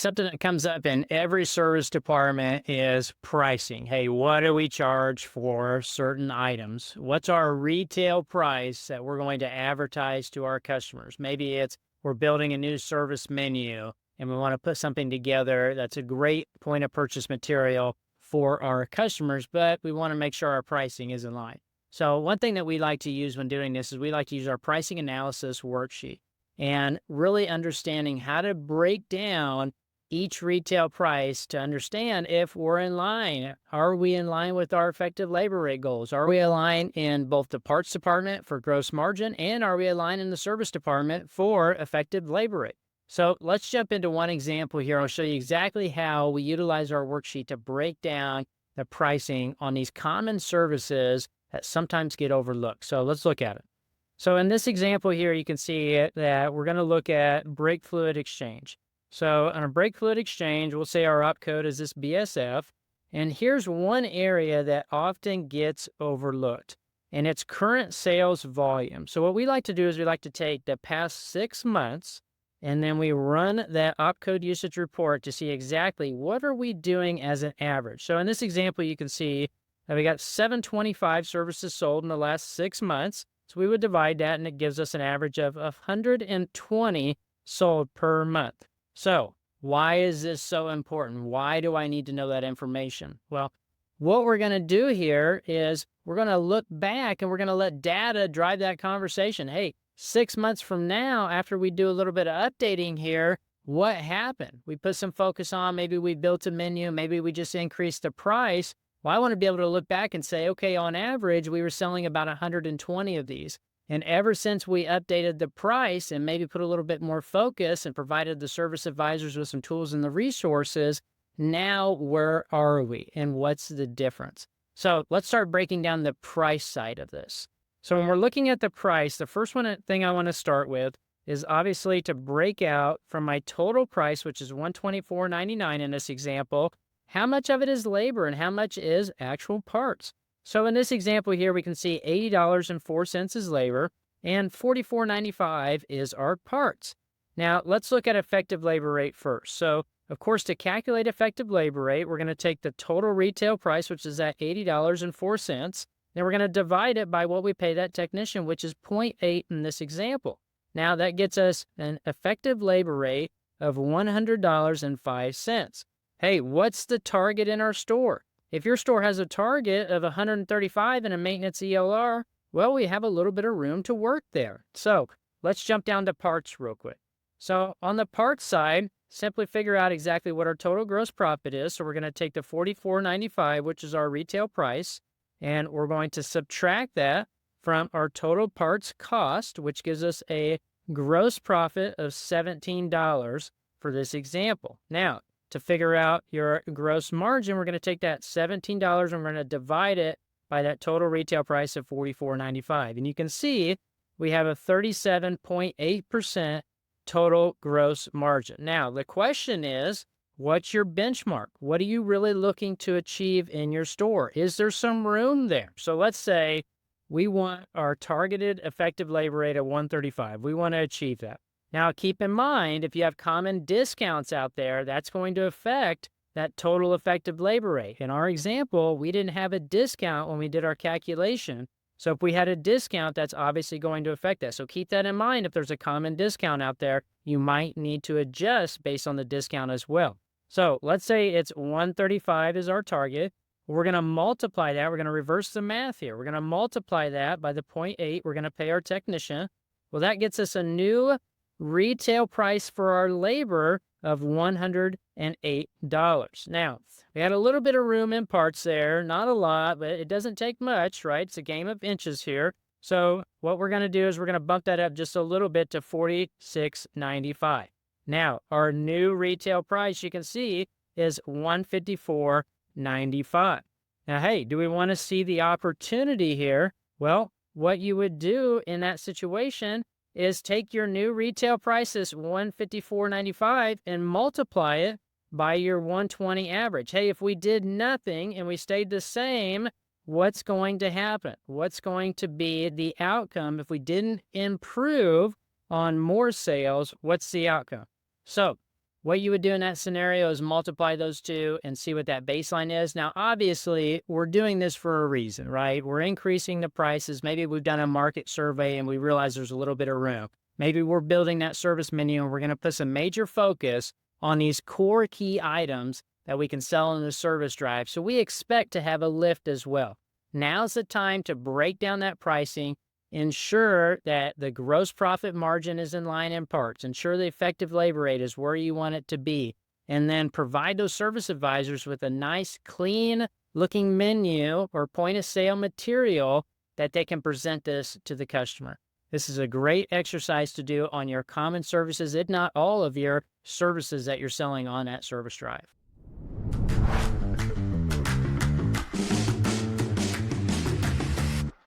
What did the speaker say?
Something that comes up in every service department is pricing. Hey, what do we charge for certain items? What's our retail price that we're going to advertise to our customers? Maybe it's we're building a new service menu and we want to put something together that's a great point of purchase material for our customers, but we want to make sure our pricing is in line. So, one thing that we like to use when doing this is we like to use our pricing analysis worksheet and really understanding how to break down each retail price to understand if we're in line. Are we in line with our effective labor rate goals? Are we aligned in both the parts department for gross margin and are we aligned in the service department for effective labor rate? So let's jump into one example here. I'll show you exactly how we utilize our worksheet to break down the pricing on these common services that sometimes get overlooked. So let's look at it. So in this example here, you can see that we're going to look at brake fluid exchange. So on a brake fluid exchange, we'll say our op code is this BSF. And here's one area that often gets overlooked, and it's current sales volume. So what we like to do is we like to take the past 6 months, and then we run that op code usage report to see exactly what are we doing as an average. So in this example, you can see that we got 725 services sold in the last 6 months. So we would divide that, and it gives us an average of 120 sold per month. So why is this so important? Why do I need to know that information? Well, what we're going to do here is we're going to look back and we're going to let data drive that conversation. Hey, 6 months from now, after we do a little bit of updating here, what happened? We put some focus on, maybe we built a menu, maybe we just increased the price. Well, I want to be able to look back and say, okay, on average, we were selling about 120 of these. And ever since we updated the price and maybe put a little bit more focus and provided the service advisors with some tools and the resources, now where are we and what's the difference? So let's start breaking down the price side of this. So when we're looking at the price, the first thing I want to start with is obviously to break out from my total price, which is $124.99 in this example, how much of it is labor and how much is actual parts. So in this example here, we can see $80.04 is labor and $44.95 is our parts. Now, let's look at effective labor rate first. So, of course, to calculate effective labor rate, we're going to take the total retail price, which is at $80.04. Then we're going to divide it by what we pay that technician, which is 0.8 in this example. Now, that gets us an effective labor rate of $100.05. Hey, what's the target in our store? If your store has a target of 135 and a maintenance ELR, well, we have a little bit of room to work there. So let's jump down to parts real quick. So on the parts side, simply figure out exactly what our total gross profit is. So we're going to take the $44.95, which is our retail price, and we're going to subtract that from our total parts cost, which gives us a gross profit of $17 for this example. Now, to figure out your gross margin, we're going to take that $17 and we're going to divide it by that total retail price of $44.95. And you can see we have a 37.8% total gross margin. Now, the question is, what's your benchmark? What are you really looking to achieve in your store? Is there some room there? So let's say we want our targeted effective labor rate at 135. We want to achieve that. Now, keep in mind, if you have common discounts out there, that's going to affect that total effective labor rate. In our example, we didn't have a discount when we did our calculation. So if we had a discount, that's obviously going to affect that. So keep that in mind. If there's a common discount out there, you might need to adjust based on the discount as well. So let's say it's 135 is our target. We're going to multiply that. We're going to reverse the math here. We're going to multiply that by the 0.8. We're going to pay our technician. Well, that gets us a new retail price for our labor of $108. Now, we had a little bit of room in parts there, not a lot, but it doesn't take much, right? It's a game of inches here. So what we're going to do is we're going to bump that up just a little bit to $46.95. Now, our new retail price, you can see, is $154.95. Now, hey, do we want to see the opportunity here? Well, what you would do in that situation is take your new retail prices, $154.95, and multiply it by your 120 average. Hey, if we did nothing and we stayed the same, what's going to happen? What's going to be the outcome if we didn't improve on more sales? What's the outcome? So What you would do in that scenario is multiply those two and see what that baseline is. Now, obviously, we're doing this for a reason, right? We're increasing the prices. Maybe we've done a market survey and we realize there's a little bit of room. Maybe we're building that service menu and we're going to put some major focus on these core key items that we can sell in the service drive. So we expect to have a lift as well. Now's the time to break down that pricing. Ensure that the gross profit margin is in line in parts. Ensure the effective labor rate is where you want it to be. And then provide those service advisors with a nice, clean looking menu or point of sale material that they can present this to the customer. This is a great exercise to do on your common services, if not all of your services that you're selling on that service drive.